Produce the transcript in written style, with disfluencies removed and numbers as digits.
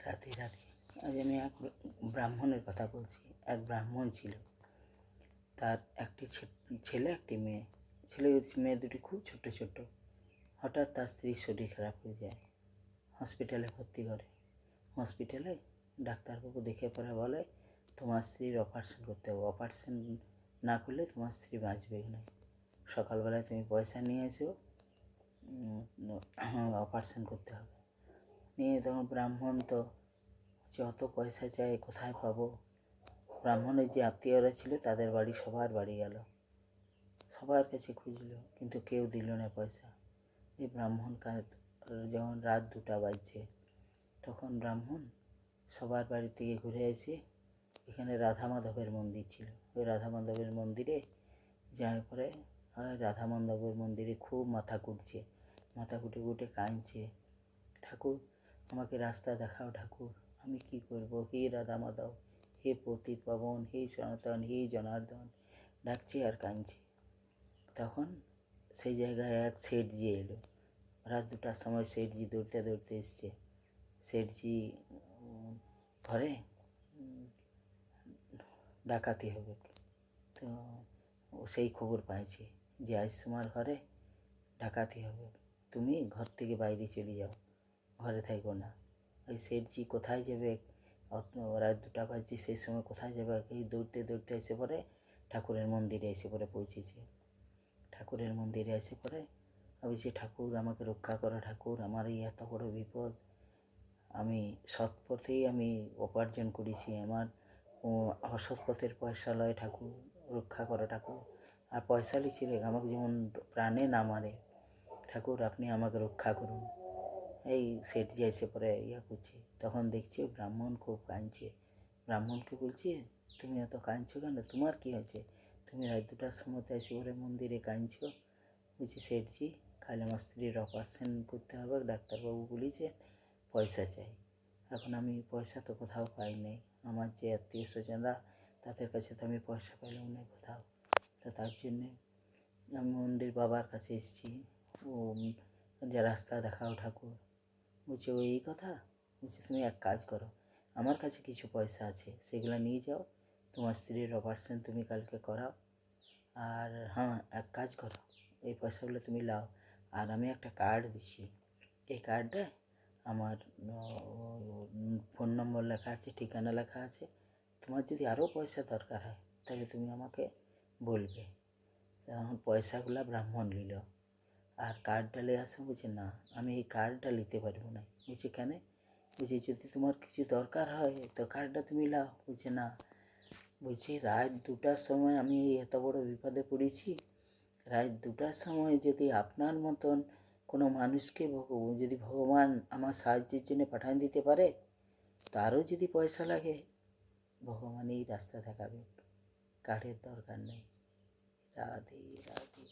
রাধে রাধে। আজ আমি এক ব্রাহ্মণের কথা বলছি। এক ব্রাহ্মণ ছিল, তার একটি ছেলে একটি মেয়ে। ছেলে মেয়ে দুটি খুব ছোট্ট ছোট্ট। হঠাৎ তার স্ত্রীর শরীর খারাপ হয়ে যায়, হসপিটালে ভর্তি করে। হসপিটালে ডাক্তারবাবু দেখে পরে বলে, তোমার স্ত্রীর অপারেশন করতে হবে, অপারেশন না করলে তোমার স্ত্রী বাঁচবে না। সকালবেলায় তুমি পয়সা নিয়ে এসো, অপারেশন করতে হবে। নিয়ে তখন ব্রাহ্মণ তো অত পয়সা চাই, কোথায় পাবো? ব্রাহ্মণের যে আত্মীয়রা ছিল তাদের বাড়ি, সবার বাড়ি গেল, সবার কাছে খুঁজলো, কিন্তু কেউ দিল না পয়সা। এই ব্রাহ্মণ যখন রাত 2টা বাজছে, তখন ব্রাহ্মণ সবার বাড়ি থেকে ঘুরে এসে এখানে রাধা মাধবের মন্দির ছিল, ওই রাধা মাধবের মন্দিরে যাওয়ার পরে রাধা মাধবের মন্দিরে খুব মাথা কুটছে, মাথা কুটে কুটে কাঁদছে, ঠাকুর আমাকে রাস্তা দেখাও ঠাকুর, আমি কি করব? হে রাধা মাধব, হে পতিত পাবন, হে সনাতন, হে জনার্দন, ডাকছে আর কাঁদছে। তখন সেই জায়গায় এক শেঠজি এলো। রাত 2টার সময় শেঠজি দৌড়তে দৌড়তে এসছে। শেঠজি ঘরে ডাকাতি হবে, তো সেই খবর পাইছে যে আজ তোমার ঘরে ডাকাতি হবে, তুমি ঘর থেকে বাইরে চলে যাও, ঘরে থাকো না। ওই শেঠজি কোথায় যাবে? রাত 2টা বাজছে, সেই সময় কোথায় যাবে? এই দৌড়তে দৌড়তে এসে পরে ঠাকুরের মন্দিরে এসে পরে পৌঁছেছে। ঠাকুরের মন্দিরে এসে পরে বলছি, ঠাকুর আমাকে রক্ষা করো ঠাকুর, আমার এই এত বড় বিপদ, আমি সৎ পথেই আমি উপার্জন করেছি, আমার অসৎ পথের পয়সা লয় ঠাকুর, রক্ষা করো ঠাকুর। আর পয়সা লিছিল, আমাকে যেমন প্রাণে না মারে ঠাকুর, আপনি আমাকে রক্ষা করুন। এই শেঠজি এসে পরে করছে। তখন দেখছি ব্রাহ্মণ খুব কাঁদছে। ব্রাহ্মণকে বলছে, তুমি এত কাঁদছো কেন, তোমার কী হয়েছে? তুমি রাত 2টার সময় এসে পরে মন্দিরে কাঁদছো। বলছি, শেঠজি কাল আমার স্ত্রীর অপারেশন করতে হবে, ডাক্তারবাবু বলেছে পয়সা চাই। এখন আমি পয়সা তো কোথাও পাই নাই, আমার যে আত্মীয় স্বজনরা তাদের কাছে তো আমি পয়সা পাইলাম না কোথাও। তো তার জন্যে আমি মন্দির বাবার কাছে এসেছি, ও যে রাস্তা দেখাও ঠাকুর। বলছে, ও এই কথা? বলছে, তুমি এক কাজ করো, আমার কাছে কিছু পয়সা আছে, সেগুলো নিয়ে যাও, তোমার স্ত্রীর অপারেশন তুমি কালকে করাও। আর হ্যাঁ, এক কাজ করো, এই পয়সাগুলো তুমি লাও, আর আমি একটা কার্ড দিচ্ছি, এই কার্ডে আমার ফোন নম্বর লেখা আছে, ঠিকানা লেখা আছে, তোমার যদি আরও পয়সা দরকার হয় তাহলে তুমি আমাকে বলবে। তখন পয়সাগুলো ব্রাহ্মণ নিল, আর কার্ডটা নিয়ে আসা। বলছে, না আমি এই কার্ডটা নিতে পারবো না। বলছে, কেন? বলছে, যদি তোমার কিছু দরকার হয় তো কার্ডটা তুমি লাও। বলছে, না। বলছি, রাত 2টার সময় আমি এত বড় বিপদে পড়েছি, রাত 2টার সময় যদি আপনার মতন কোনো মানুষকে যদি ভগবান আমার সাহায্যের জন্য পাঠান দিতে পারে, তারও যদি পয়সা লাগে ভগবান এই রাস্তা দেখাবে, কার্ডের দরকার নেই। রাধে রাধে।